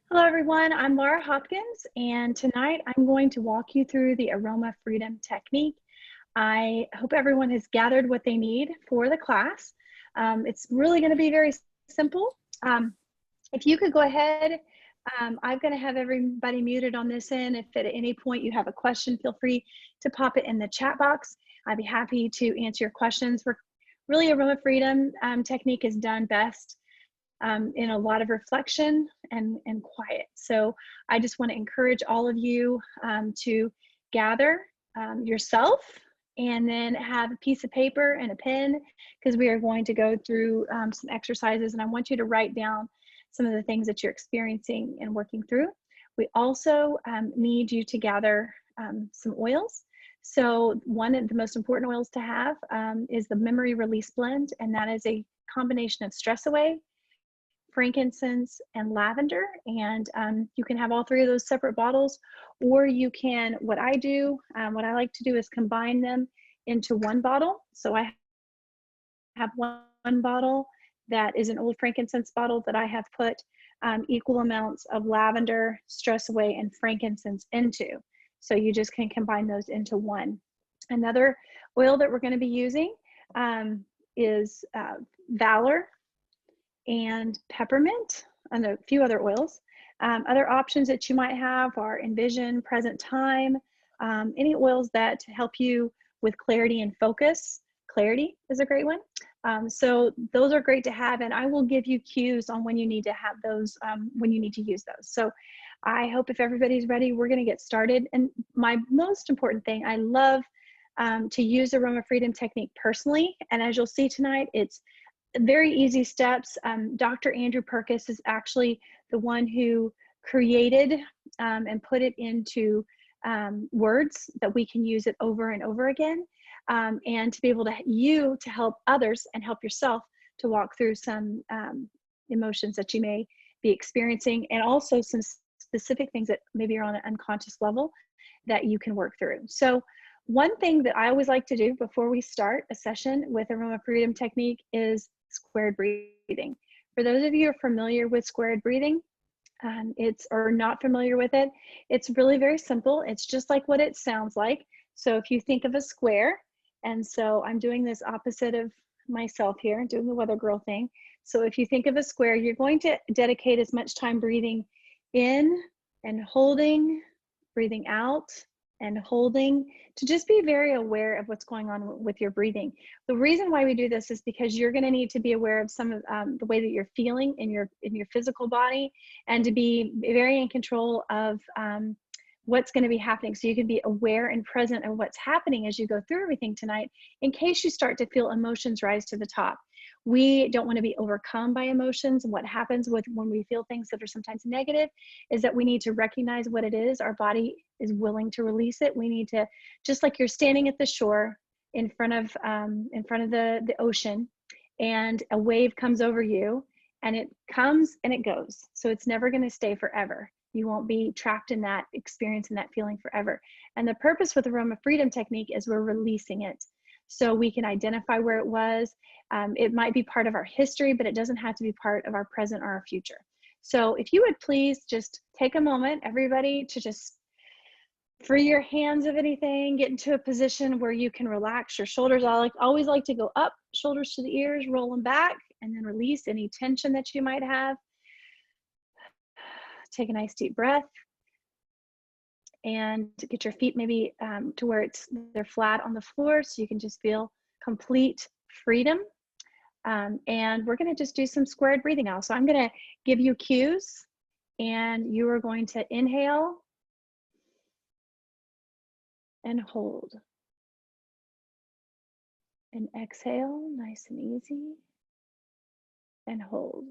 Hello, everyone. I'm Laura Hopkins, and tonight I'm going to walk you through the Aroma Freedom technique. I hope everyone has gathered what they need for the class. It's really going to be very simple. If you could go ahead, I'm going to have everybody muted on this end. If at any point you have a question, feel free to pop it in the chat box. I'd be happy to answer your questions. Really, Aroma Freedom technique is done best in a lot of reflection and quiet. So I just want to encourage all of you to gather yourself and then have a piece of paper and a pen, because we are going to go through some exercises, and I want you to write down some of the things that you're experiencing and working through. We also need you to gather some oils. So one of the most important oils to have is the Memory Release Blend, and that is a combination of stress away, frankincense, and lavender. And you can have all three of those separate bottles, or you can, what I like to do is combine them into one bottle. So I have one bottle that is an old frankincense bottle that I have put equal amounts of lavender, stress away, and frankincense into. So you just can combine those into one. Another oil that we're going to be using is Valor and peppermint, and a few other oils. Other options that you might have are Envision, Present Time, any oils that help you with clarity and focus. Clarity is a great one. So those are great to have, and I will give you cues on when you need to have those, when you need to use those. So I hope if everybody's ready, we're going to get started. And my most important thing, I love to use the Aroma Freedom technique personally, and as you'll see tonight, it's very easy steps. Dr. Andrew Perkis is actually the one who created and put it into words that we can use it over and over again, and to be able to help others and help yourself to walk through some emotions that you may be experiencing, and also some specific things that maybe are on an unconscious level that you can work through. So one thing that I always like to do before we start a session with Aroma Freedom technique is squared breathing. For those of you who are familiar with squared breathing, or not familiar with it, it's really very simple. It's just like what it sounds like. So if you think of a square, and so I'm doing this opposite of myself here, doing the weather girl thing. So if you think of a square, you're going to dedicate as much time breathing in and holding, breathing out and holding, to just be very aware of what's going on with your breathing. The reason why we do this is because you're going to need to be aware of some of the way that you're feeling in your physical body, and to be very in control of what's going to be happening, so you can be aware and present of what's happening as you go through everything tonight, in case you start to feel emotions rise to the top. We don't want to be overcome by emotions. And what happens when we feel things that are sometimes negative is that we need to recognize what it is. Our body is willing to release it. We need to, just like you're standing at the shore in front of the ocean, and a wave comes over you, and it comes and it goes. So it's never going to stay forever. You won't be trapped in that experience and that feeling forever. And the purpose with the Aroma Freedom technique is we're releasing it. So we can identify where it was. It might be part of our history, but it doesn't have to be part of our present or our future. So if you would please just take a moment, everybody, to just free your hands of anything, get into a position where you can relax your shoulders. I always like to go up, shoulders to the ears, roll them back, and then release any tension that you might have. Take a nice deep breath, and get your feet maybe to where they're flat on the floor, so you can just feel complete freedom. And we're going to just do some squared breathing now. So I'm going to give you cues, and you are going to inhale and hold, and exhale, nice and easy, and hold,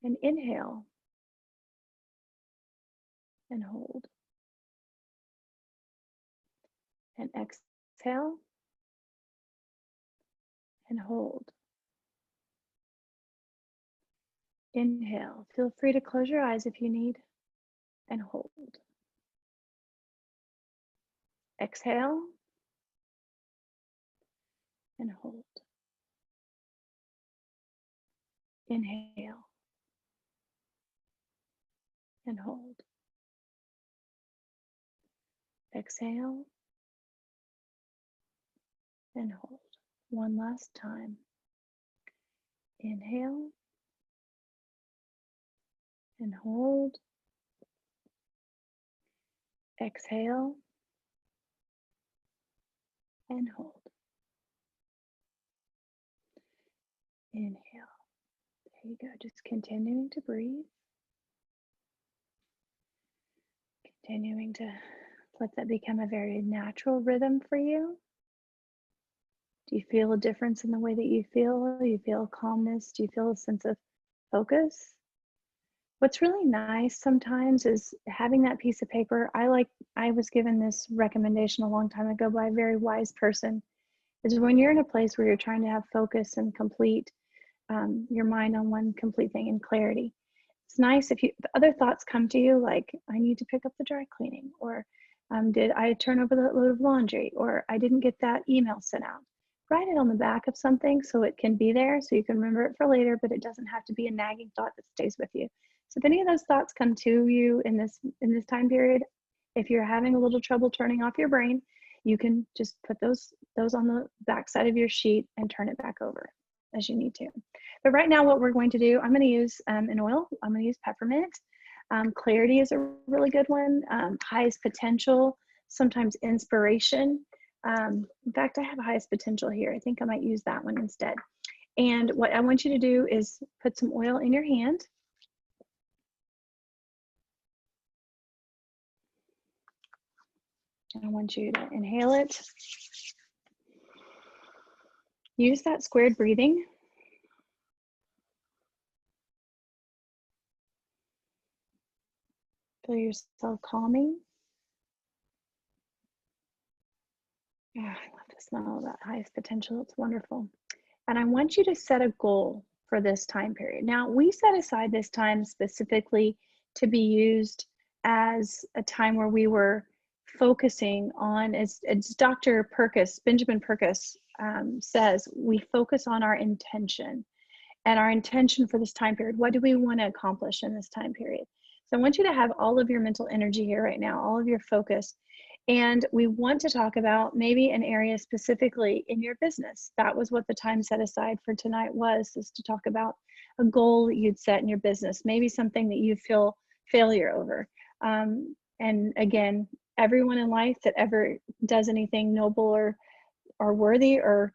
and inhale and hold, and exhale and hold. Inhale, feel free to close your eyes if you need, and hold. Exhale and hold. Inhale and hold. Exhale and hold. One last time. Inhale and hold. Exhale and hold. Inhale. There you go. Just continuing to breathe. Continuing to let that become a very natural rhythm for you. Do you feel a difference in the way that you feel? You feel calmness? Do you feel a sense of focus? What's really nice sometimes is having that piece of paper. I was given this recommendation a long time ago by a very wise person, is when you're in a place where you're trying to have focus and complete your mind on one complete thing and clarity. It's nice if other thoughts come to you, like I need to pick up the dry cleaning, or did I turn over that load of laundry, or I didn't get that email sent out. Write it on the back of something so it can be there, so you can remember it for later, but it doesn't have to be a nagging thought that stays with you. So if any of those thoughts come to you in this time period, if you're having a little trouble turning off your brain, you can just put those on the back side of your sheet and turn it back over as you need to. But right now, what we're going to do, I'm going to use an oil. I'm going to use peppermint. Clarity is a really good one. Highest potential, sometimes inspiration. In fact, I have highest potential here. I think I might use that one instead. And what I want you to do is put some oil in your hand. And I want you to inhale it. Use that squared breathing. Feel yourself calming. Oh, I love the smell of that highest potential. It's wonderful. And I want you to set a goal for this time period. Now, we set aside this time specifically to be used as a time where we were focusing on, as Dr. Perkis, Benjamin Perkis says, we focus on our intention. And our intention for this time period, what do we want to accomplish in this time period? So I want you to have all of your mental energy here right now, all of your focus. And we want to talk about maybe an area specifically in your business. That was what the time set aside for tonight was, is to talk about a goal that you'd set in your business, maybe something that you feel failure over. And again, everyone in life that ever does anything noble or worthy, or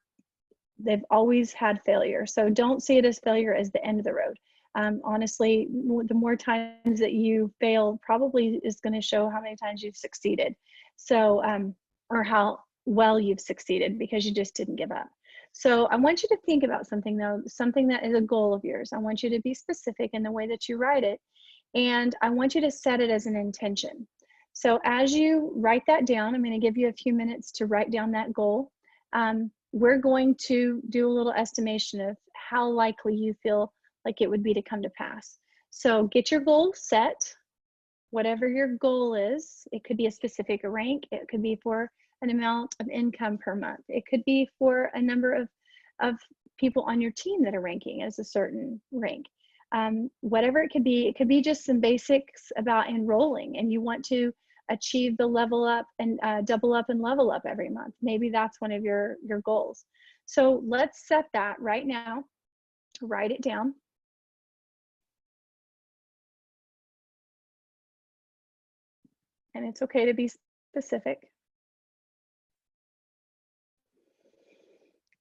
they've always had failure. So don't see it as failure as the end of the road. Honestly, the more times that you fail probably is going to show how many times you've succeeded. So, or how well you've succeeded because you just didn't give up. So I want you to think about something though, something that is a goal of yours. I want you to be specific in the way that you write it. And I want you to set it as an intention. So as you write that down, I'm going to give you a few minutes to write down that goal. We're going to do a little estimation of how likely you feel like it would be to come to pass. So get your goal set, whatever your goal is. It could be a specific rank. It could be for an amount of income per month. It could be for a number of people on your team that are ranking as a certain rank. Whatever it could be just some basics about enrolling, and you want to achieve the level up and double up and level up every month. Maybe that's one of your goals. So let's set that right now. Write it down. And it's okay to be specific.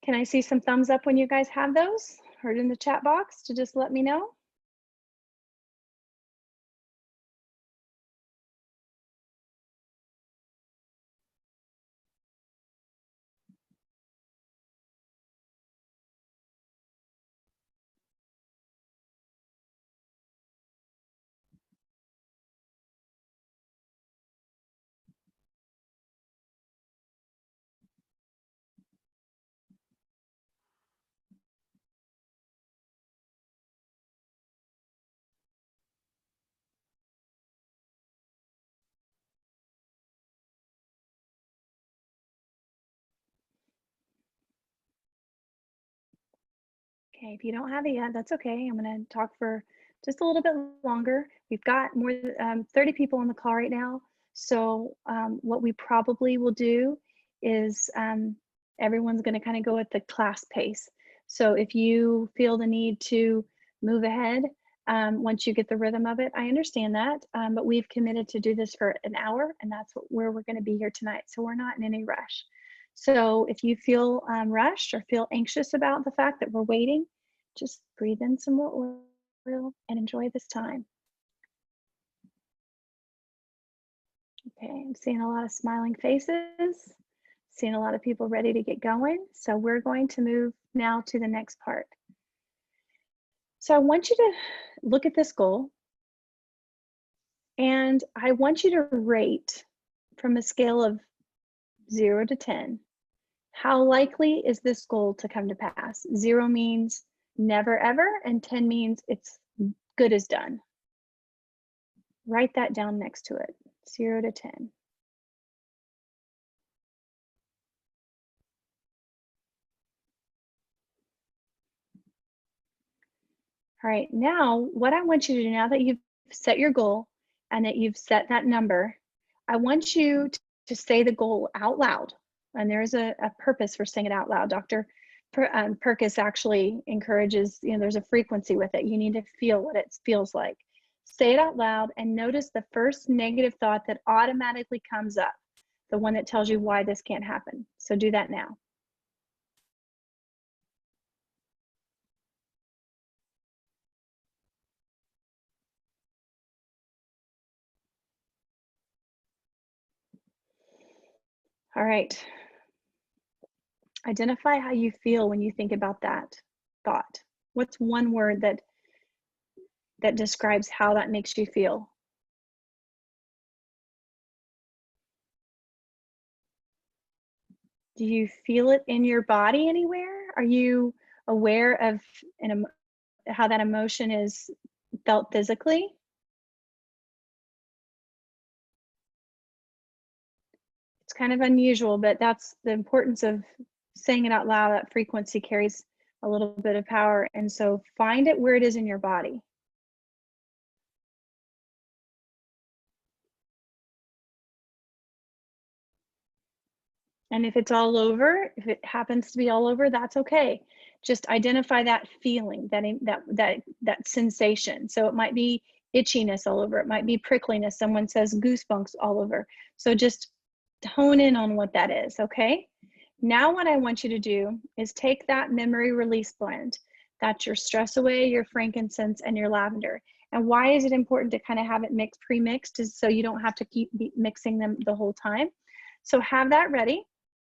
Can I see some thumbs up when you guys have those? Or in the chat box to just let me know. Okay, if you don't have it yet, that's okay. I'm going to talk for just a little bit longer. We've got more than 30 people on the call right now. So what we probably will do is everyone's going to kind of go at the class pace. So if you feel the need to move ahead once you get the rhythm of it, I understand that. But we've committed to do this for an hour, and that's where we're going to be here tonight. So we're not in any rush. So if you feel rushed or feel anxious about the fact that we're waiting, just breathe in some more oil and enjoy this time. Okay, I'm seeing a lot of smiling faces, seeing a lot of people ready to get going. So we're going to move now to the next part. So I want you to look at this goal, and I want you to rate from a scale of 0 to 10. How likely is this goal to come to pass? 0 means never ever, and 10 means it's good as done. Write that down next to it, 0 to 10. All right, now what I want you to do, now that you've set your goal and that you've set that number, I want you to say the goal out loud. And there's a purpose for saying it out loud. Dr. Perkis actually encourages, there's a frequency with it. You need to feel what it feels like. Say it out loud and notice the first negative thought that automatically comes up, the one that tells you why this can't happen. So do that now. All right. Identify how you feel when you think about that thought. What's one word that describes how that makes you feel? Do you feel it in your body anywhere? Are you aware of how that emotion is felt physically? It's kind of unusual, but that's the importance of saying it out loud. That frequency carries a little bit of power. And so find it where it is in your body. And if it's all over, if it happens to be all over, that's okay. Just identify that feeling, that sensation. So it might be itchiness all over. It might be prickliness. Someone says goosebumps all over. So just hone in on what that is, okay? Now what I want you to do is take that memory release blend. That's your stress away, your frankincense, and your lavender. And why is it important to kind of have it pre-mixed, is so you don't have to keep mixing them the whole time. So have that ready.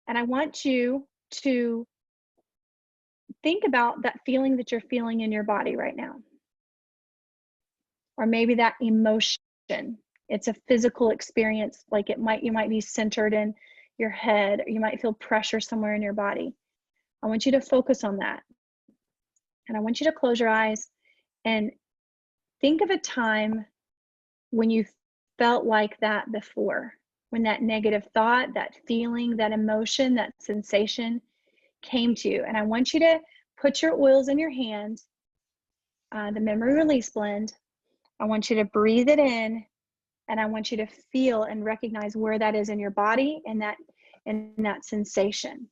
And I want you to think about that feeling that you're feeling in your body right now. Or maybe that emotion. It's a physical experience, like you might be centered in your head, or you might feel pressure somewhere in your body. I want you to focus on that. And I want you to close your eyes and think of a time when you felt like that before, when that negative thought, that feeling, that emotion, that sensation came to you. And I want you to put your oils in your hand, the memory release blend. I want you to breathe it in, and I want you to feel and recognize where that is in your body and that sensation.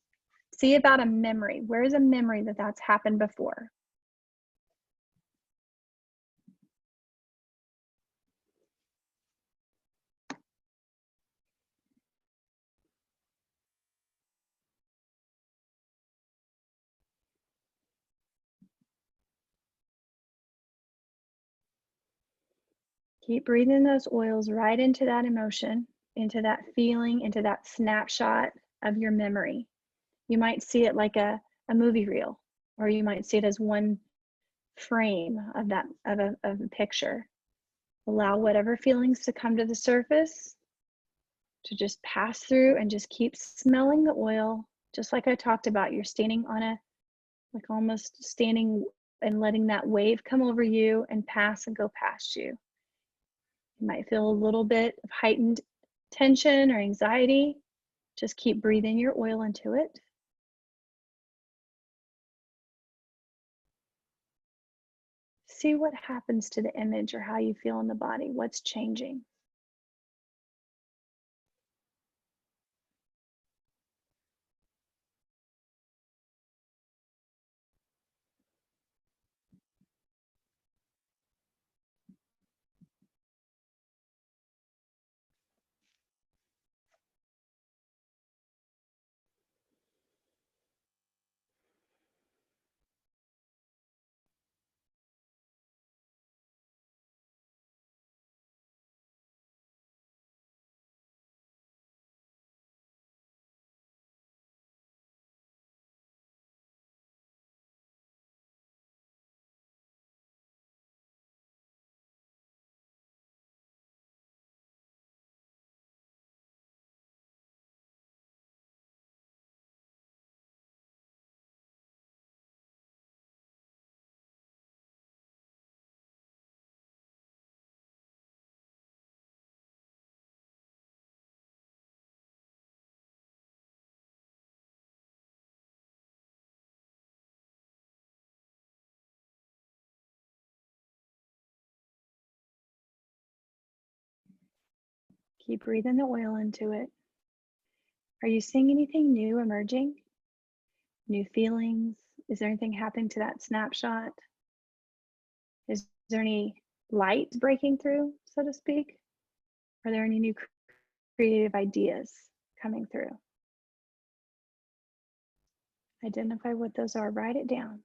See about a memory. Where is a memory that's happened before? Keep breathing those oils right into that emotion, into that feeling, into that snapshot of your memory. You might see it like a movie reel, or you might see it as one frame of a picture. Allow whatever feelings to come to the surface, to just pass through, and just keep smelling the oil. Just like I talked about, you're standing on like almost standing and letting that wave come over you and pass and go past you. You might feel a little bit of heightened tension or anxiety. Just keep breathing your oil into it. see what happens to the image or how you feel in the body. What's changing? Keep breathing the oil into it. Are you seeing anything new emerging? New feelings? Is there anything happening to that snapshot? Is there any light breaking through, so to speak? Are there any new creative ideas coming through? Identify what those are, write it down.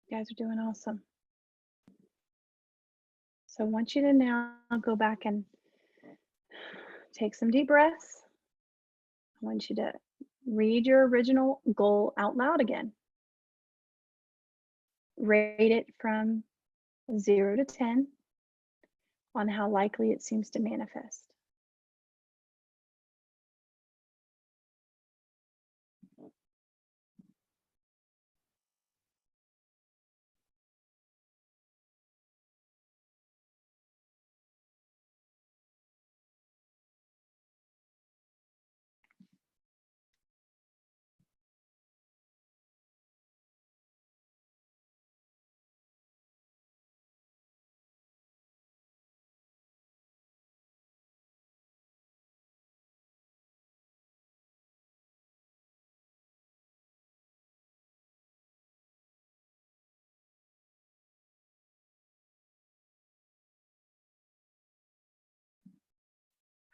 You guys are doing awesome. So I want you to now go back and take some deep breaths. I want you to read your original goal out loud again. Rate it from 0 to 10 on how likely it seems to manifest.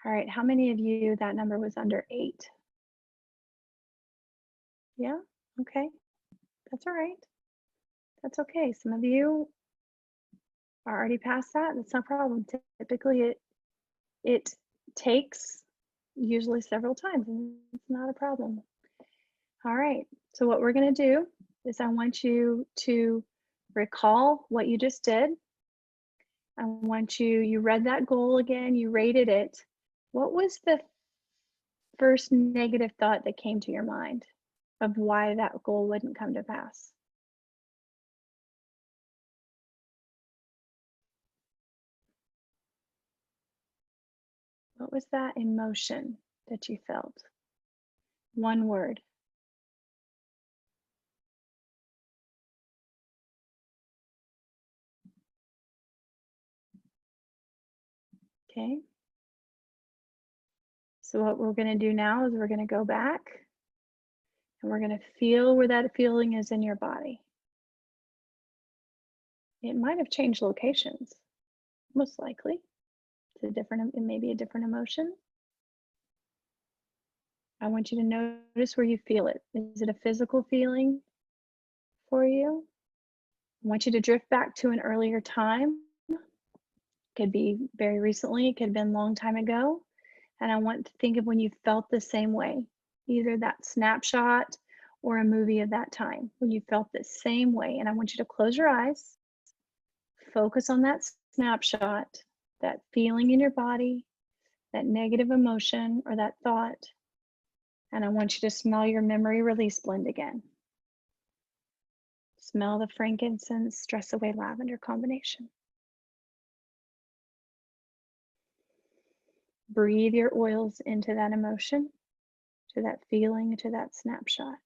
All right, how many of you that number was under 8? Yeah, okay, that's all right. That's okay. Some of you are already past that. That's no problem. Typically, it takes usually several times, and it's not a problem. All right, so what we're going to do is I want you to recall what you just did. I want you read that goal again, you rated it. What was the first negative thought that came to your mind of why that goal wouldn't come to pass? What was that emotion that you felt? One word. Okay. So what we're going to do now is we're going to go back and we're going to feel where that feeling is in your body. It might have changed locations, most likely. It may be a different emotion. I want you to notice where you feel it. Is it a physical feeling, for you. I want you to drift back to an earlier time. Could be very recently, it could have been a long time ago. And I want to think of when you felt the same way, either that snapshot or a movie of that time when you felt the same way. And I want you to close your eyes, focus on that snapshot, that feeling in your body, that negative emotion or that thought. And I want you to smell your memory release blend again. Smell the frankincense, stress away lavender combination. Breathe your oils into that emotion, to that feeling, to that snapshot.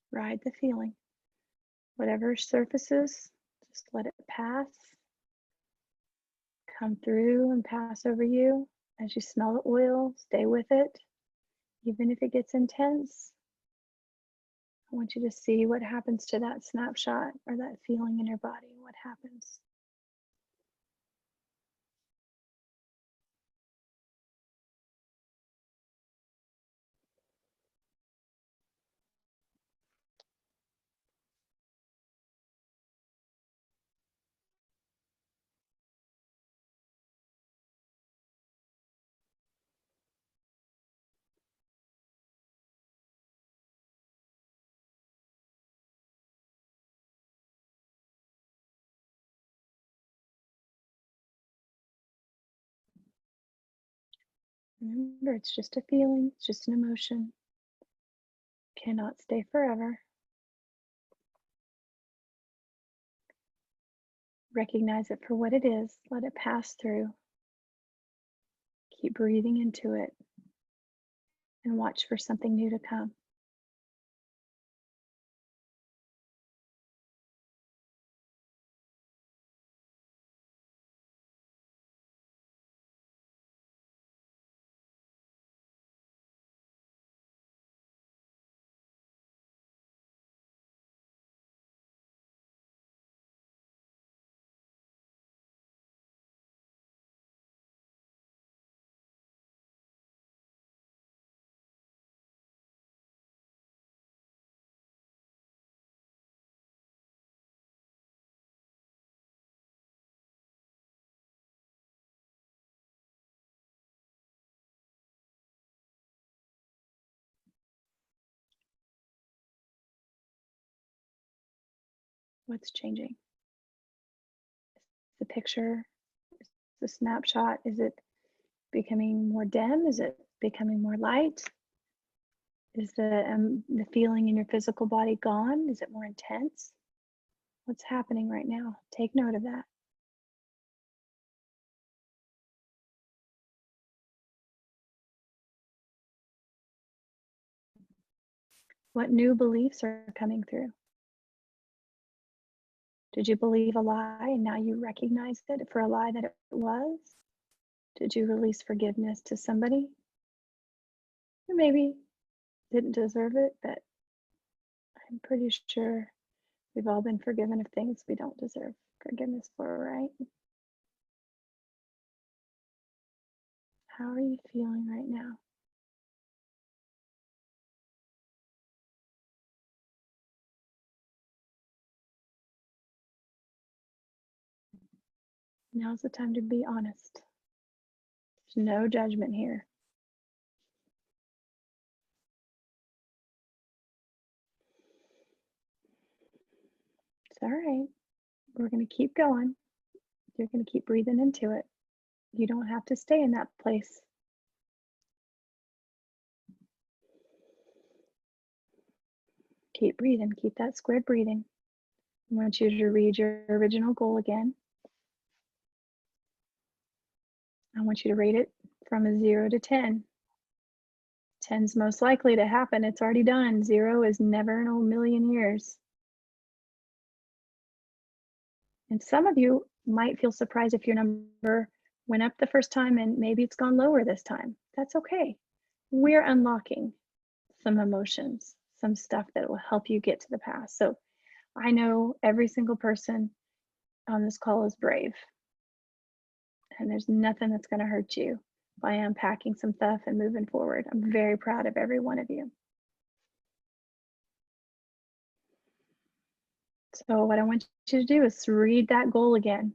Ride the feeling. Whatever surfaces, just let it pass. Come through and pass over you. As you smell the oil, stay with it. Even if it gets intense, I want you to see what happens to that snapshot or that feeling in your body. What happens? Remember, it's just a feeling, it's just an emotion. Cannot stay forever. Recognize it for what it is. Let it pass through. Keep breathing into it and watch for something new to come. What's changing? The picture, the snapshot, is it becoming more dim? Is it becoming more light? Is the feeling in your physical body gone? Is it more intense? What's happening right now? Take note of that. What new beliefs are coming through? Did you believe a lie and now you recognize it for a lie that it was? Did you release forgiveness to somebody who maybe didn't deserve it, but I'm pretty sure we've all been forgiven of things we don't deserve forgiveness for, right? How are you feeling right now? Now's the time to be honest. There's no judgment here. It's all right. We're going to keep going. You're going to keep breathing into it. You don't have to stay in that place. Keep breathing. Keep that squared breathing. I want you to read your original goal again. I want you to rate it from a 0 to 10. 10's most likely to happen. It's already done. 0 is never in a million years. And some of you might feel surprised if your number went up the first time and maybe it's gone lower this time. That's okay. We're unlocking some emotions, some stuff that will help you get to the past. So I know every single person on this call is brave, and there's nothing that's going to hurt you by unpacking some stuff and moving forward. I'm very proud of every one of you. So what I want you to do is read that goal again.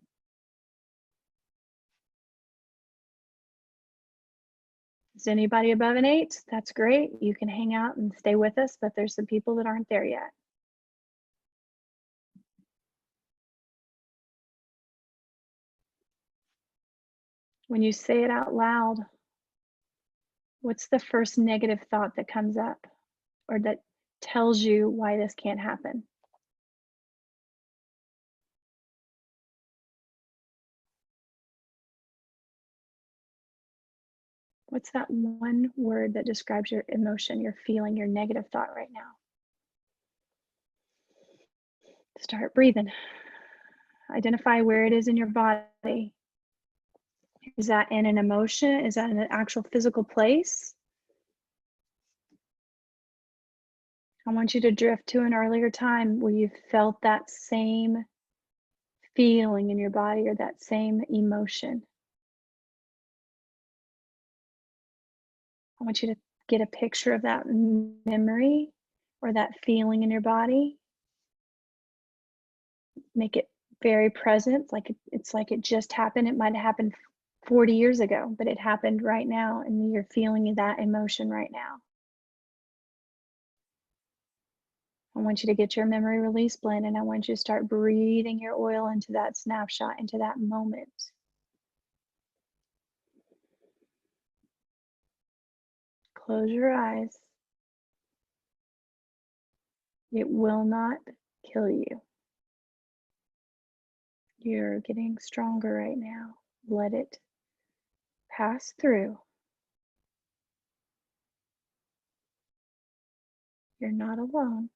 Is anybody above an 8? That's great. You can hang out and stay with us, but there's some people that aren't there yet. When you say it out loud, what's the first negative thought that comes up or that tells you why this can't happen? What's that one word that describes your emotion, your feeling, your negative thought right now? Start breathing. Identify where it is in your body. Is that in an emotion? Is that in an actual physical place? I want you to drift to an earlier time where you felt that same feeling in your body or that same emotion. I want you to get a picture of that memory or that feeling in your body. Make it very present, it's like it just happened. It might have happened 40 years ago, but it happened right now, and you're feeling that emotion right now. I want you to get your memory release blend, and I want you to start breathing your oil into that snapshot, into that moment. Close your eyes. It will not kill you. You're getting stronger right now. Let it pass through. You're not alone.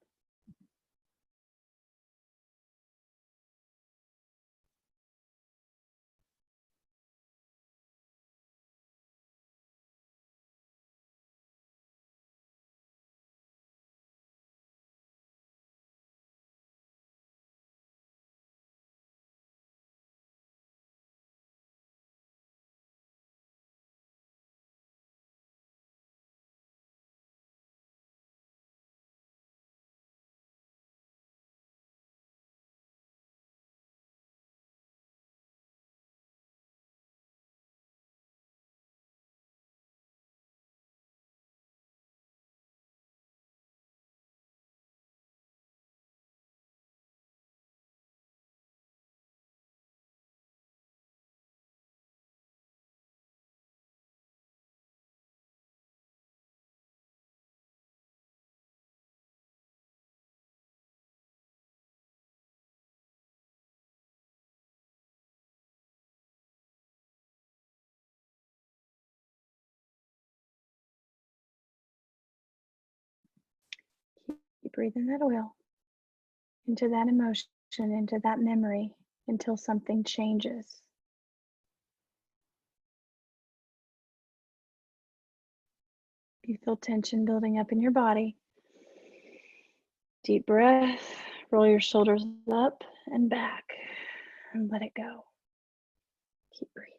Keep breathing that oil into that emotion, into that memory until something changes. If you feel tension building up in your body, deep breath, roll your shoulders up and back and let it go. Keep breathing.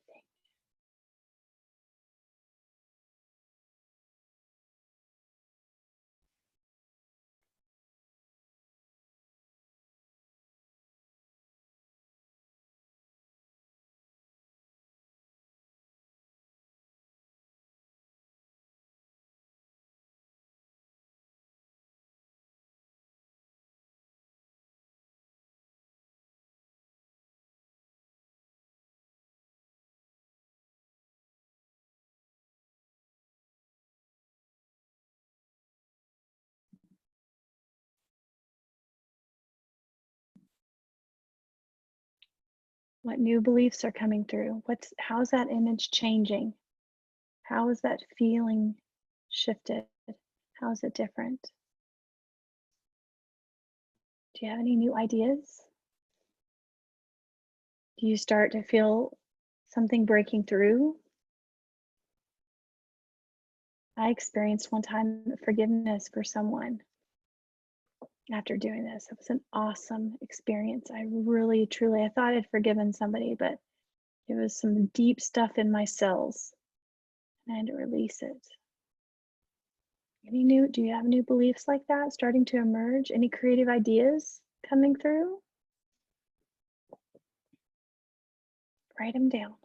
What new beliefs are coming through? How's that image changing? How is that feeling shifted? How is it different? Do you have any new ideas? Do you start to feel something breaking through? I experienced one time forgiveness for someone after doing this. It was an awesome experience. I really, truly, I thought I'd forgiven somebody, but it was some deep stuff in my cells and I had to release it. Do you have new beliefs like that starting to emerge? Any creative ideas coming through? Write them down.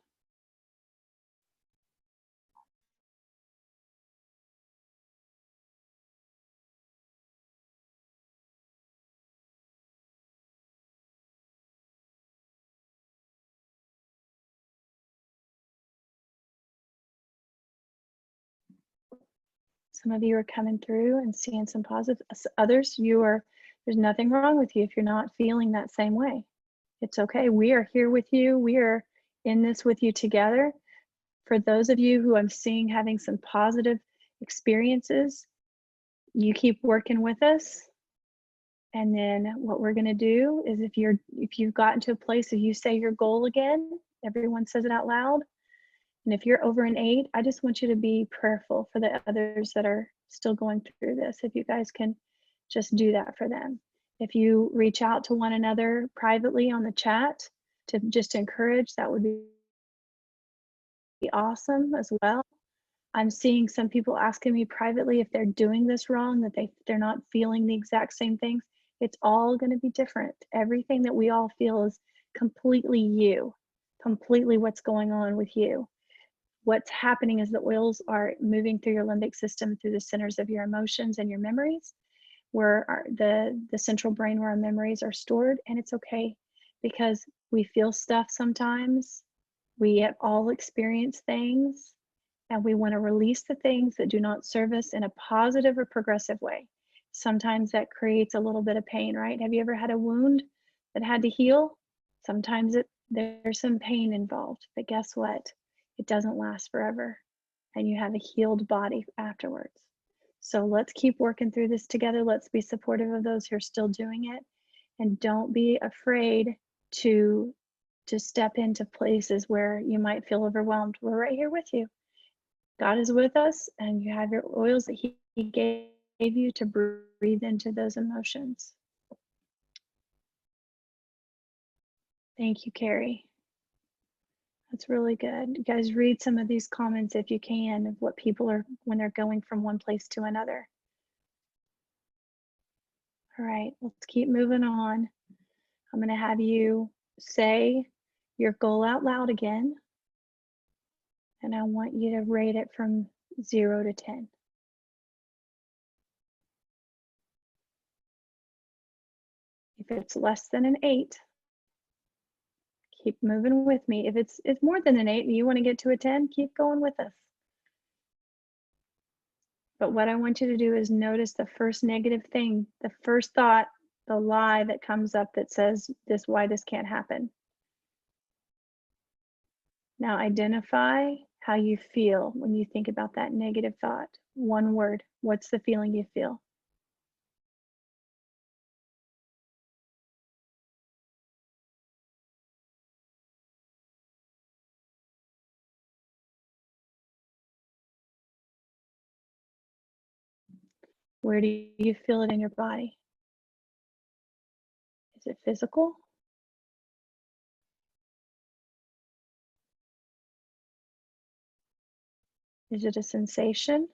Some of you are coming through and seeing some positive. Others, there's nothing wrong with you if you're not feeling that same way. It's okay. We are here with you. We are in this with you together. For those of you who I'm seeing having some positive experiences, you keep working with us. And then what we're going to do is if you've gotten to a place of you say your goal again, everyone says it out loud. And if you're over an 8, I just want you to be prayerful for the others that are still going through this. If you guys can just do that for them. If you reach out to one another privately on the chat to just encourage, that would be awesome as well. I'm seeing some people asking me privately if they're doing this wrong, that they're not feeling the exact same things. It's all going to be different. Everything that we all feel is completely you, completely what's going on with you. What's happening is the oils are moving through your limbic system, through the centers of your emotions and your memories, where the central brain where our memories are stored. And it's okay because we feel stuff sometimes. We have all experienced things, and we want to release the things that do not serve us in a positive or progressive way. Sometimes that creates a little bit of pain, right? Have you ever had a wound that had to heal? Sometimes there's some pain involved, but guess what? It doesn't last forever, and you have a healed body afterwards. So let's keep working through this together. Let's be supportive of those who are still doing it, and don't be afraid to step into places where you might feel overwhelmed. We're right here with you. God is with us, and you have your oils that He gave you to breathe into those emotions. Thank you, Carrie. That's really good. You guys read some of these comments if you can, of what people are when they're going from one place to another. All right, let's keep moving on. I'm going to have you say your goal out loud again, and I want you to rate it from 0 to 10. If it's less than an 8, keep moving with me. If it's more than an 8 and you want to get to a 10, keep going with us. But what I want you to do is notice the first negative thing, the first thought, the lie that comes up that says why this can't happen. Now identify how you feel when you think about that negative thought. One word. What's the feeling you feel? Where do you feel it in your body? Is it physical? Is it a sensation?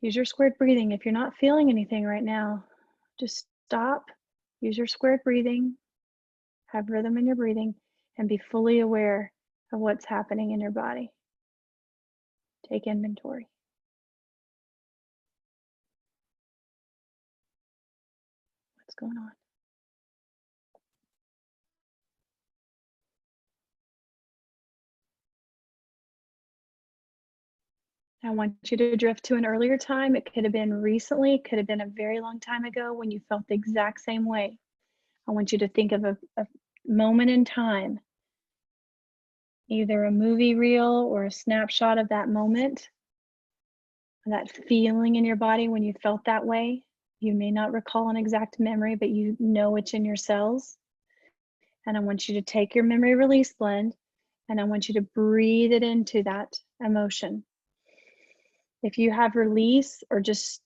Use your squared breathing. If you're not feeling anything right now, just stop, use your squared breathing, have rhythm in your breathing, and be fully aware of what's happening in your body. Take inventory. What's going on? I want you to drift to an earlier time. It could have been recently, it could have been a very long time ago when you felt the exact same way. I want you to think of a moment in time, either a movie reel or a snapshot of that moment, that feeling in your body when you felt that way. You may not recall an exact memory, but you know it's in your cells. And I want you to take your memory release blend and I want you to breathe it into that emotion. If you have release or just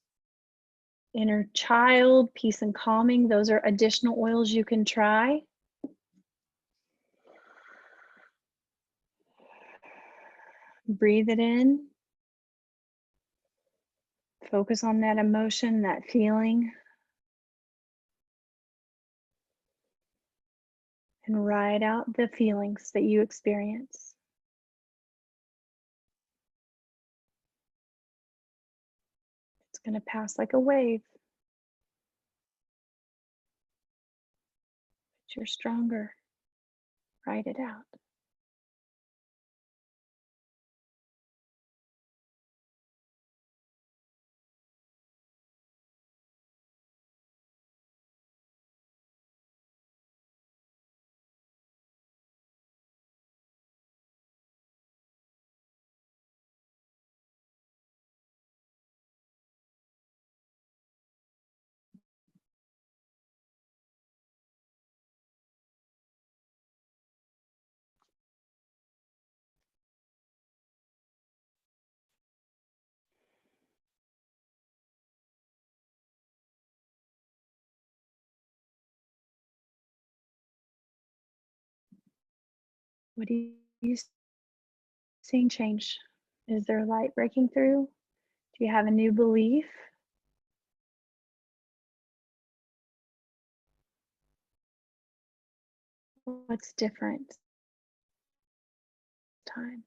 inner child, peace and calming, those are additional oils you can try. Breathe it in. Focus on that emotion, that feeling. And write out the feelings that you experience. It's going to pass like a wave. But you're stronger. Write it out. What do you seeing change? Is there light breaking through? Do you have a new belief? What's different? Time.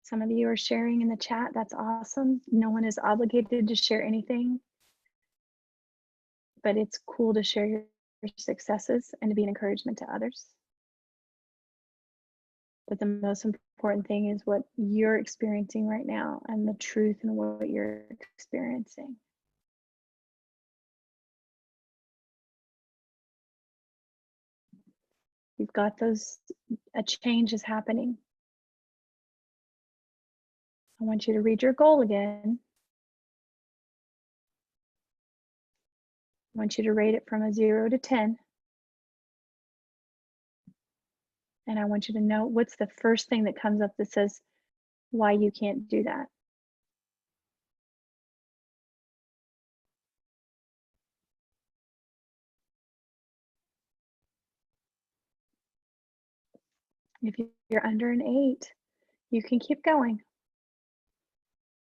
Some of you are sharing in the chat. That's awesome. No one is obligated to share anything, but it's cool to share your successes and to be an encouragement to others. But the most important thing is what you're experiencing right now and the truth in what you're experiencing. You've got a change is happening. I want you to read your goal again. I want you to rate it from a 0 to 10. And I want you to know what's the first thing that comes up that says why you can't do that. If you're under an 8, you can keep going.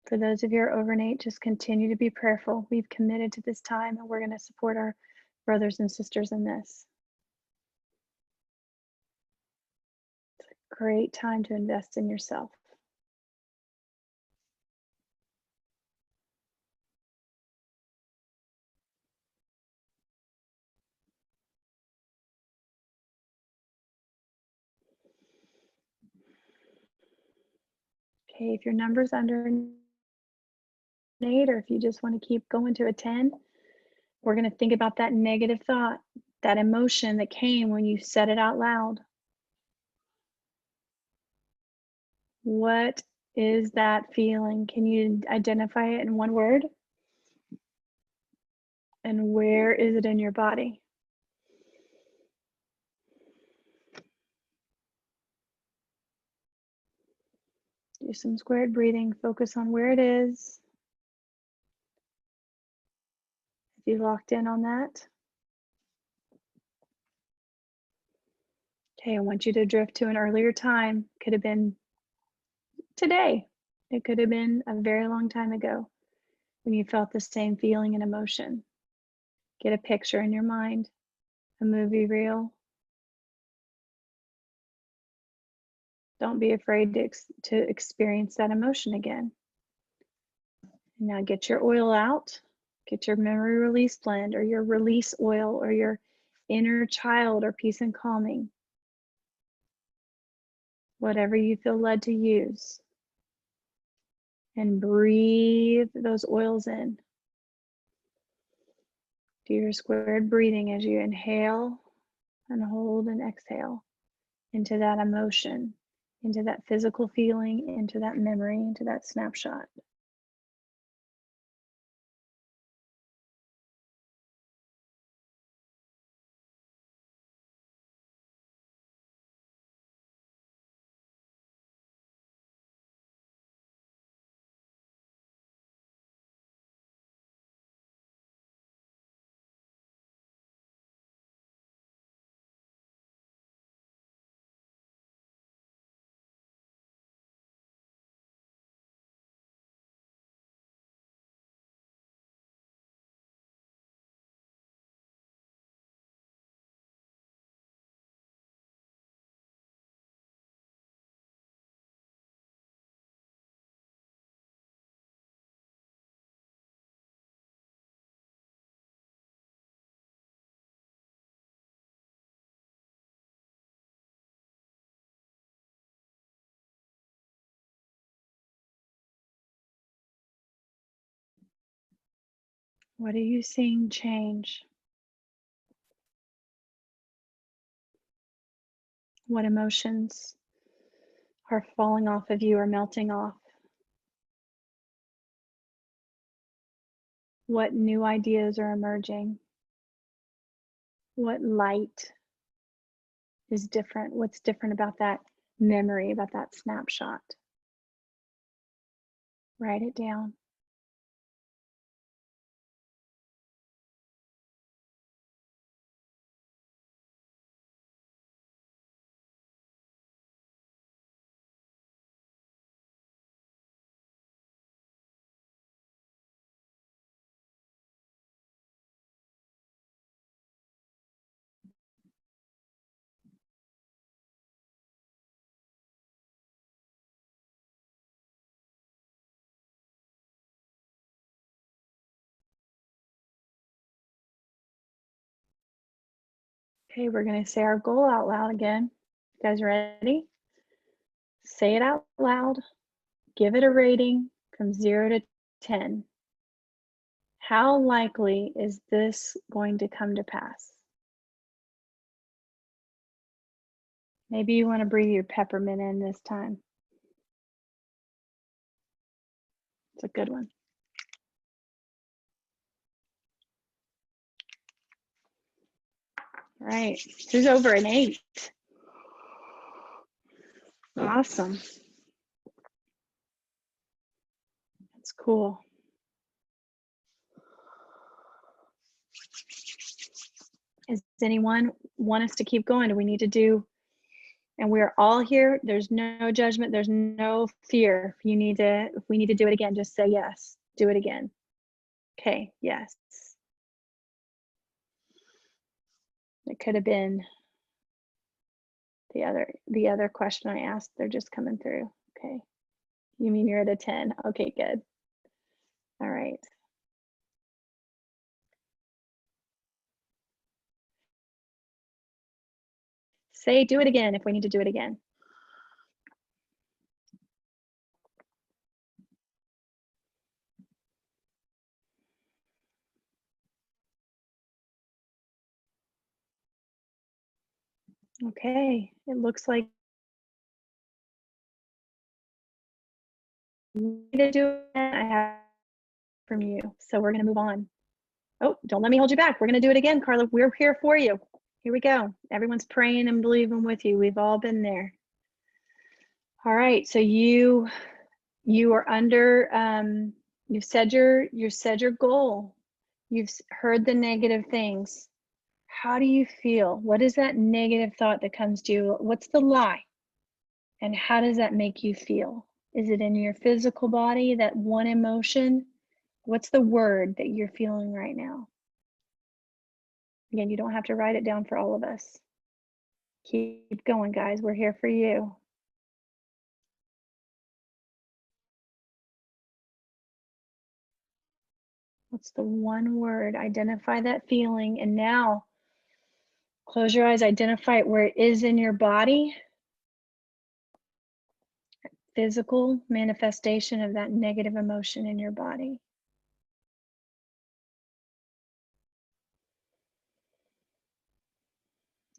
For those of you who are over an 8, just continue to be prayerful. We've committed to this time and we're going to support our brothers and sisters in this. It's a great time to invest in yourself. Okay, if your number's under an 8, or if you just want to keep going to a 10, we're going to think about that negative thought, that emotion that came when you said it out loud. What is that feeling? Can you identify it in one word? And where is it in your body? Do some squared breathing. Focus on where it is. If you locked in on that. Okay, I want you to drift to an earlier time. Could have been today. It could have been a very long time ago when you felt the same feeling and emotion. Get a picture in your mind, a movie reel. Don't be afraid to experience that emotion again. Now get your oil out. Get your memory release blend or your release oil or your inner child or peace and calming, whatever you feel led to use. And breathe those oils in. Do your squared breathing as you inhale and hold and exhale into that emotion, into that physical feeling, into that memory, into that snapshot. What are you seeing change? What emotions are falling off of you or melting off? What new ideas are emerging? What light is different? What's different about that memory, about that snapshot? Write it down. Okay, we're going to say our goal out loud again. You guys ready? Say it out loud. Give it a rating from 0 to 10. How likely is this going to come to pass? Maybe you want to breathe your peppermint in this time. It's a good one. All right, who's over an 8? Awesome. That's cool. Does anyone want us to keep going? Do we need to do, and we're all here, there's no judgment, there's no fear. If we need to do it again, just say yes, do it again. Okay, yes. It could have been the other question I asked, they're just coming through. Okay. You mean you're at a 10? Okay, good. All right. Say do it again if we need to do it again. Okay, it looks like you need to do it. I have from you. So we're going to move on. Oh, don't let me hold you back. We're going to do it again, Carla. We're here for you. Here we go. Everyone's praying and believing with you. We've all been there. All right. So you are under. You've said your goal. You've heard the negative things. How do you feel? What is that negative thought that comes to you? What's the lie? And how does that make you feel? Is it in your physical body, that one emotion? What's the word that you're feeling right now? Again, you don't have to write it down for all of us. Keep going, guys. We're here for you. What's the one word? Identify that feeling. And now Close your eyes, identify where it is in your body, physical manifestation of that negative emotion in your body.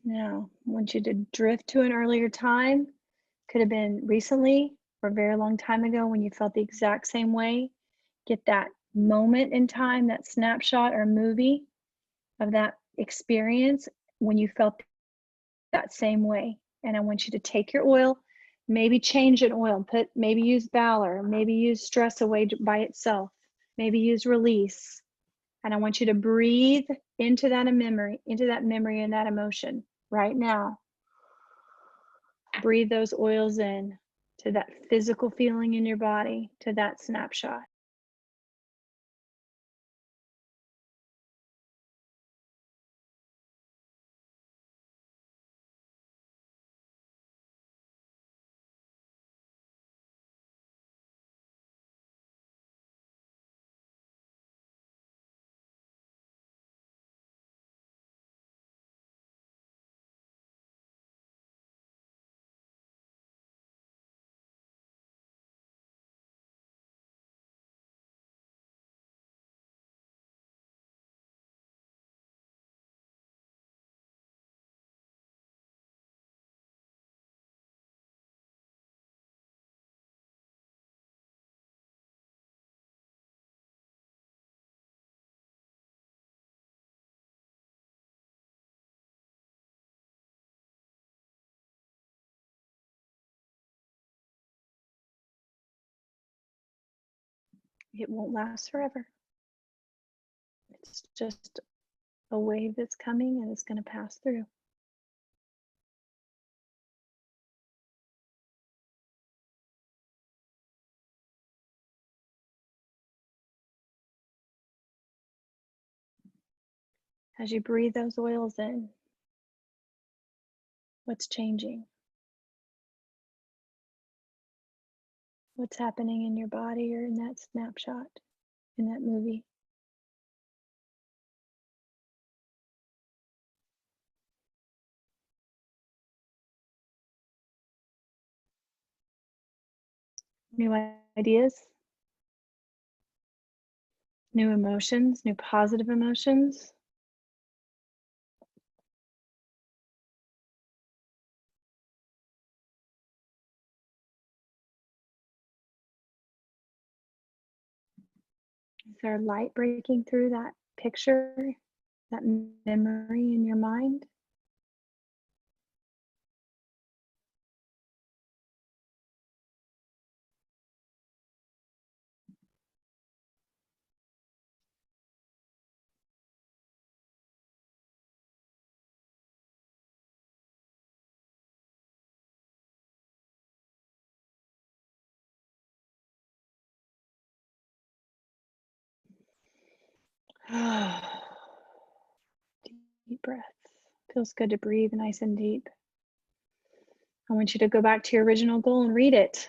Now, I want you to drift to an earlier time. Could have been recently or a very long time ago when you felt the exact same way. Get that moment in time, that snapshot or movie of that experience when you felt that same way. And I want you to take your oil, maybe change an oil, maybe use valor, maybe use stress away by itself, maybe use release. And I want you to breathe into that memory, and that emotion right now. Breathe those oils in to that physical feeling in your body, to that snapshot. It won't last forever. It's just a wave that's coming and it's going to pass through. As you breathe those oils in, what's changing? What's happening in your body or in that snapshot, in that movie? New ideas, new emotions, new positive emotions. Is there light breaking through that picture, that memory in your mind? Deep breaths. Feels good to breathe nice and deep. I want you to go back to your original goal and read it.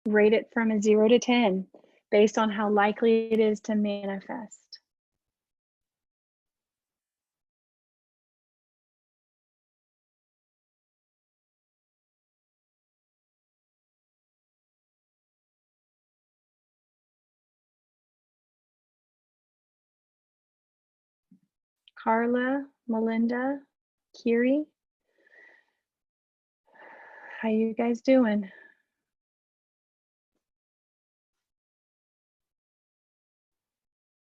Rate it from a 0 to 10 based on how likely it is to manifest. Carla, Melinda, Kiri, how you guys doing?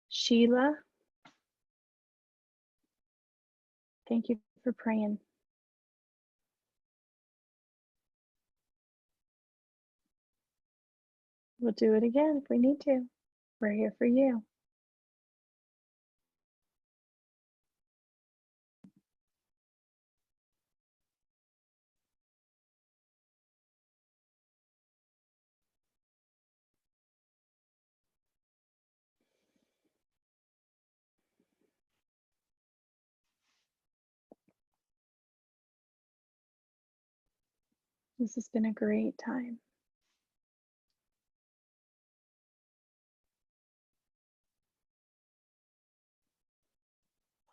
Sheila, thank you for praying. We'll do it again if we need to. We're here for you. This has been a great time.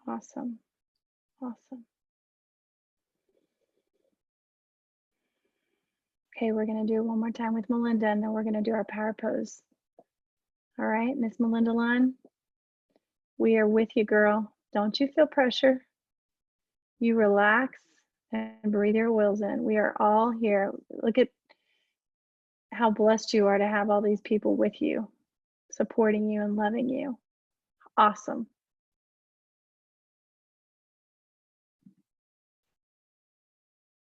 Awesome. Awesome. Okay, we're going to do it one more time with Melinda, and then we're going to do our power pose. All right, Miss Melinda Lunn, we are with you, girl. Don't you feel pressure? You relax and breathe your oils in. We are all here. Look at how blessed you are to have all these people with you, supporting you and loving you. Awesome.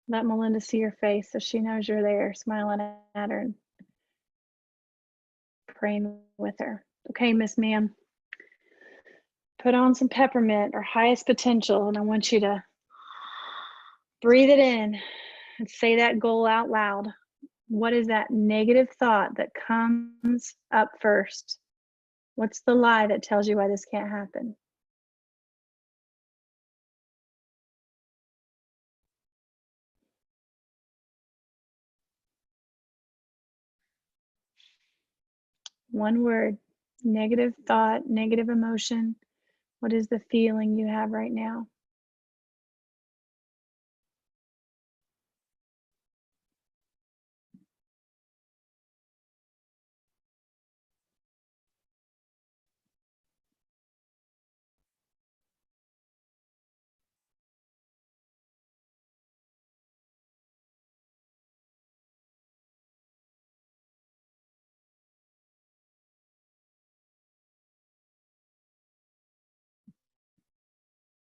Let Melinda see your face so she knows you're there, smiling at her and praying with her. Okay, Miss Ma'am, put on some peppermint or highest potential, and I want you to breathe it in and say that goal out loud. What is that negative thought that comes up first? What's the lie that tells you why this can't happen? One word, negative thought, negative emotion. What is the feeling you have right now?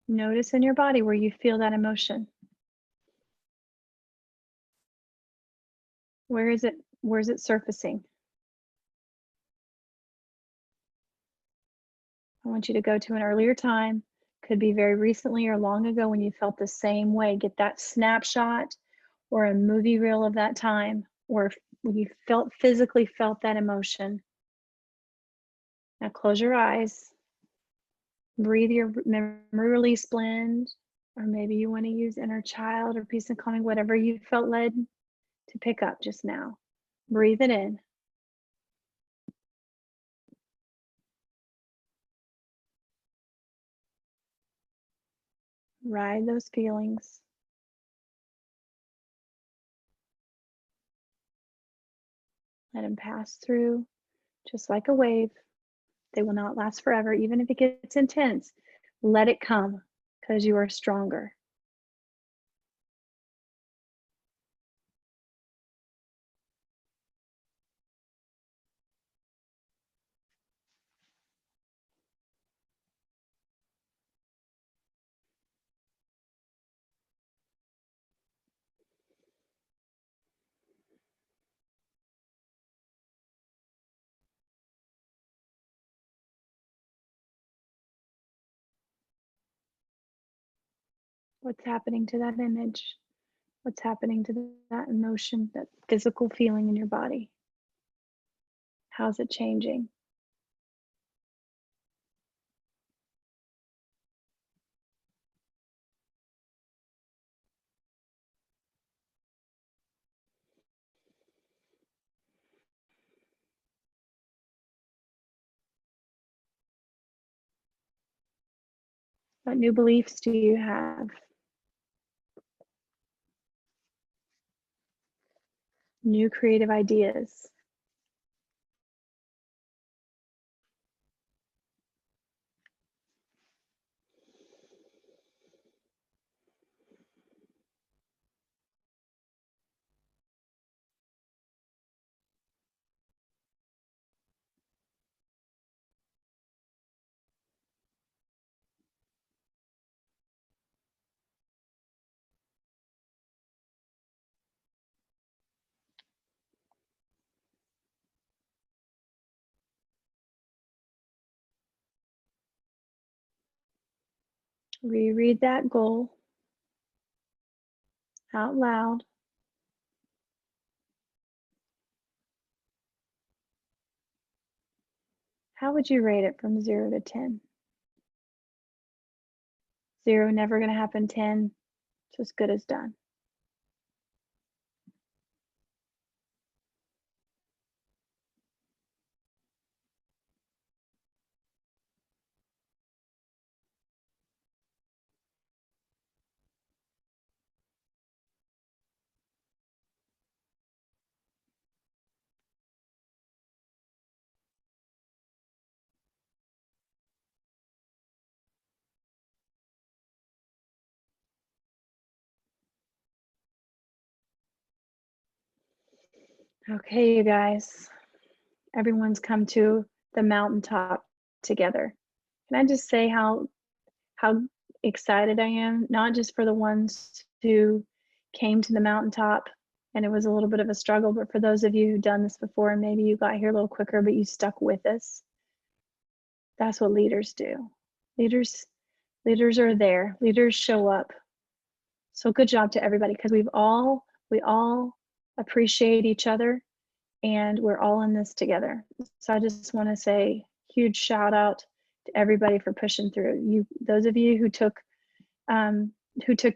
Notice in your body where you feel that emotion. Where is it? Where's it surfacing? I want you to go to an earlier time. Could be very recently or long ago when you felt the same way. Get that snapshot or a movie reel of that time, or when you physically felt that emotion. Now close your eyes. Breathe your memory release blend, or maybe you want to use inner child or peace and calming, whatever you felt led to pick up just now. Breathe it in. Ride those feelings. Let them pass through just like a wave. They will not last forever, even if it gets intense. Let it come because you are stronger. What's happening to that image? What's happening to that emotion, that physical feeling in your body? How's it changing? What new beliefs do you have? New creative ideas? Reread that goal out loud. How would you rate it from 0 to 10? 0, never going to happen. 10, just good as done. Okay, you guys, everyone's come to the mountaintop together. Can I just say how excited I am, not just for the ones who came to the mountaintop and it was a little bit of a struggle, but for those of you who've done this before and maybe you got here a little quicker, but you stuck with us. That's what leaders do. Leaders are there. Leaders show up. So good job to everybody, because we all appreciate each other and we're all in this together. So I just want to say huge shout out to everybody for pushing through. Those of you who took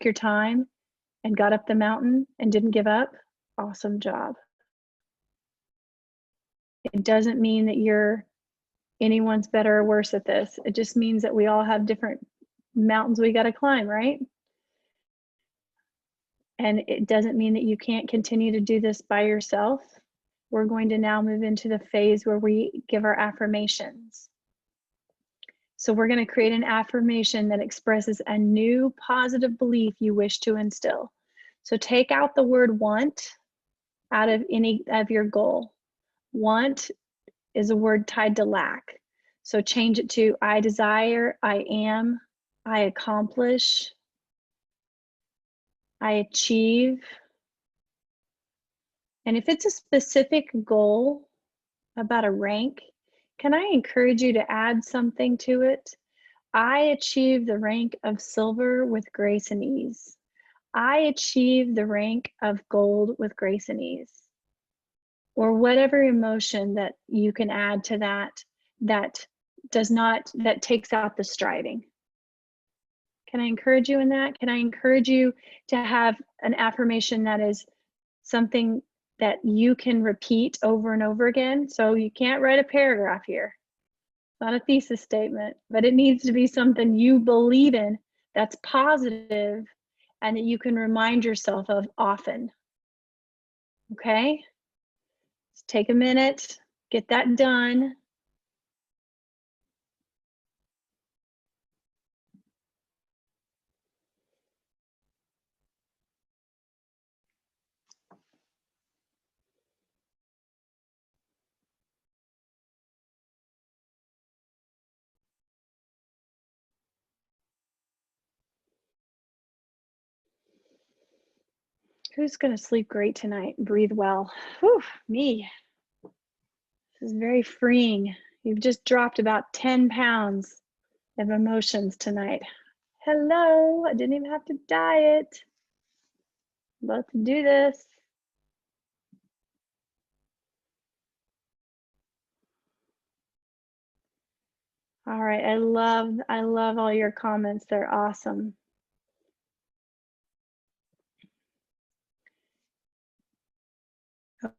your time and got up the mountain and didn't give up, awesome job. It doesn't mean that you're anyone's better or worse at this. It just means that we all have different mountains we got to climb, right? And it doesn't mean that you can't continue to do this by yourself. We're going to now move into the phase where we give our affirmations. So we're going to create an affirmation that expresses a new positive belief you wish to instill. So take out the word want out of any of your goal. Want is a word tied to lack. So change it to I desire, I am, I accomplish, I achieve. And if it's a specific goal about a rank, can I encourage you to add something to it? I achieve the rank of silver with grace and ease. I achieve the rank of gold with grace and ease. Or whatever emotion that you can add to that takes out the striving. Can I encourage you in that? Can I encourage you to have an affirmation that is something that you can repeat over and over again? So you can't write a paragraph here. It's not a thesis statement, but it needs to be something you believe in that's positive and that you can remind yourself of often. Okay? Just take a minute, get that done. Who's going to sleep great tonight? Breathe well. Whew, me. This is very freeing. You've just dropped about 10 pounds of emotions tonight. Hello, I didn't even have to diet. About to do this. All right, I love all your comments. They're awesome.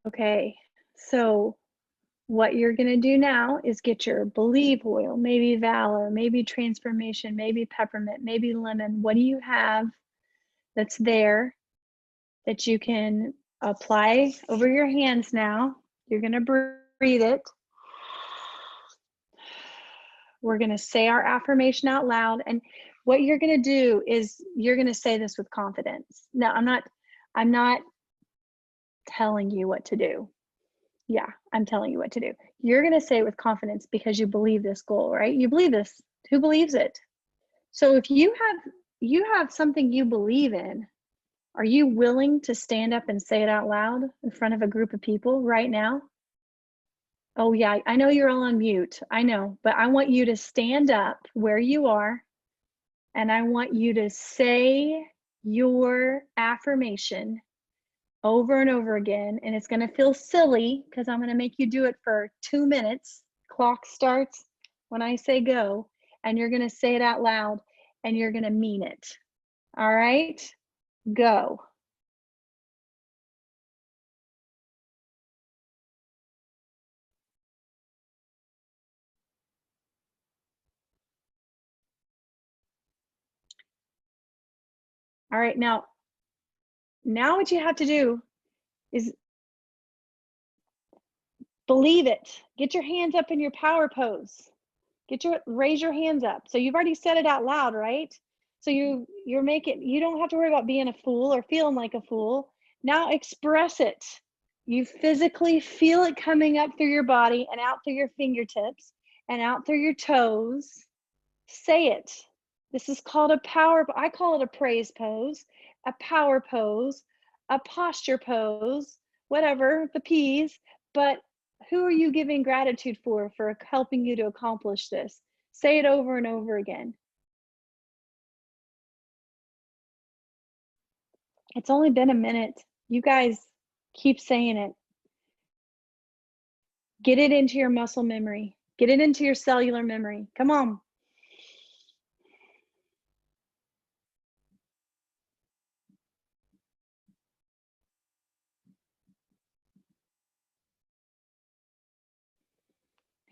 Okay, so what you're going to do now is get your believe oil, maybe valor, maybe transformation, maybe peppermint, maybe lemon. What do you have that's there that you can apply over your hands now? You're going to breathe it. We're going to say our affirmation out loud. And what you're going to do is you're going to say this with confidence. Now, I'm not telling you what to do. Yeah, I'm telling you what to do. You're going to say it with confidence because you believe this goal, right? You believe this. Who believes it? So if you have something you believe in, are you willing to stand up and say it out loud in front of a group of people right now? Oh yeah, I know you're all on mute. I know, but I want you to stand up where you are and I want you to say your affirmation over and over again. And it's going to feel silly because I'm going to make you do it for 2 minutes. Clock starts when I say go, and you're going to say it out loud and you're going to mean it. All right, go. All right, now what you have to do is believe it. Get your hands up in your power pose. Raise your hands up. So you've already said it out loud, right? So you don't have to worry about being a fool or feeling like a fool. Now express it. You physically feel it coming up through your body and out through your fingertips and out through your toes. Say it. This is called a power, I call it a praise pose, a power pose, a posture pose, whatever, the P's. But who are you giving gratitude for helping you to accomplish this? Say it over and over again. It's only been a minute. You guys keep saying it. Get it into your muscle memory. Get it into your cellular memory. Come on.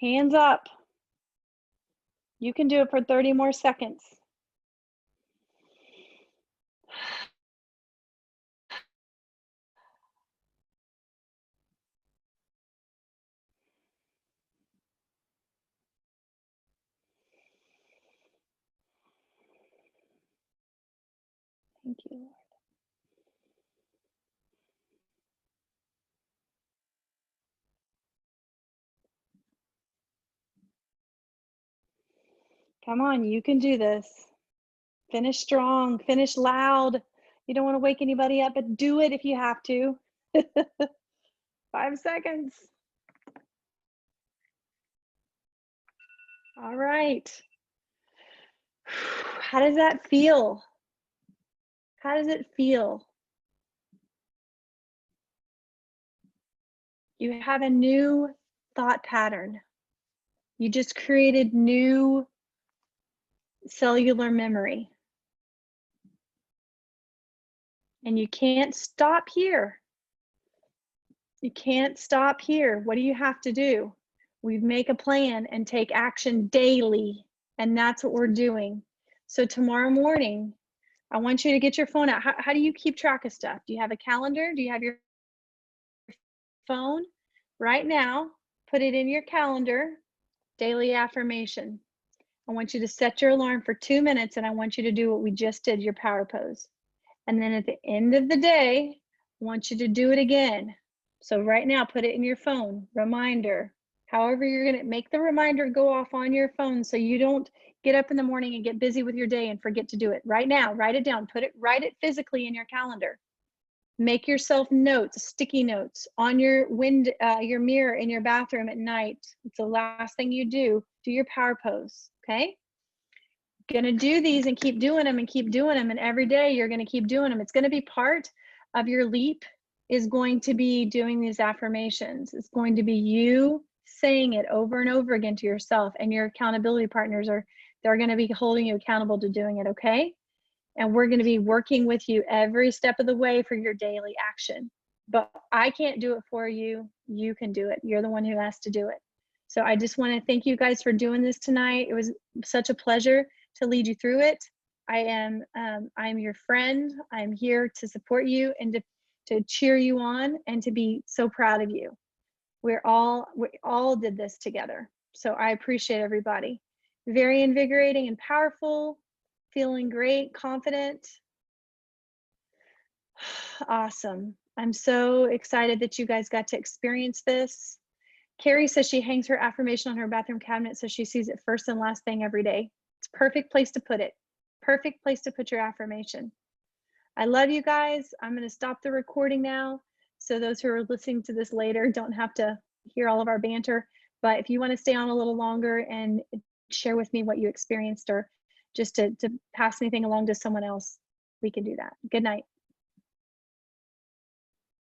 Hands up. You can do it for 30 more seconds. Thank you, Lord. Come on, you can do this. Finish strong, finish loud. You don't want to wake anybody up, but do it if you have to. 5 seconds. All right. How does that feel? How does it feel? You have a new thought pattern. You just created new cellular memory. And you can't stop here. You can't stop here. What do you have to do? We make a plan and take action daily. And that's what we're doing. So tomorrow morning, I want you to get your phone out. How do you keep track of stuff? Do you have a calendar? Do you have your phone? Right now, put it in your calendar, daily affirmation. I want you to set your alarm for 2 minutes and I want you to do what we just did, your power pose. And then at the end of the day, I want you to do it again. So right now, put it in your phone, reminder. However, you're gonna make the reminder go off on your phone so you don't get up in the morning and get busy with your day and forget to do it. Right now, write it down, write it physically in your calendar. Make yourself notes, sticky notes on your your mirror in your bathroom at night. It's the last thing you do. Do your power pose, okay? Gonna do these and keep doing them and keep doing them. And every day you're gonna keep doing them. It's gonna be part of your leap is going to be doing these affirmations. It's going to be you saying it over and over again to yourself, and your accountability partners they're gonna be holding you accountable to doing it, okay? And we're gonna be working with you every step of the way for your daily action. But I can't do it for you. You can do it. You're the one who has to do it. So I just wanna thank you guys for doing this tonight. It was such a pleasure to lead you through it. I'm your friend. I'm here to support you and to cheer you on and to be so proud of you. We all did this together. So I appreciate everybody. Very invigorating and powerful, feeling great, confident. Awesome. I'm so excited that you guys got to experience this. Carrie says she hangs her affirmation on her bathroom cabinet so she sees it first and last thing every day. It's a perfect place to put it. Perfect place to put your affirmation. I love you guys. I'm going to stop the recording now so those who are listening to this later don't have to hear all of our banter. But if you want to stay on a little longer and share with me what you experienced or just to pass anything along to someone else, we can do that. Good night.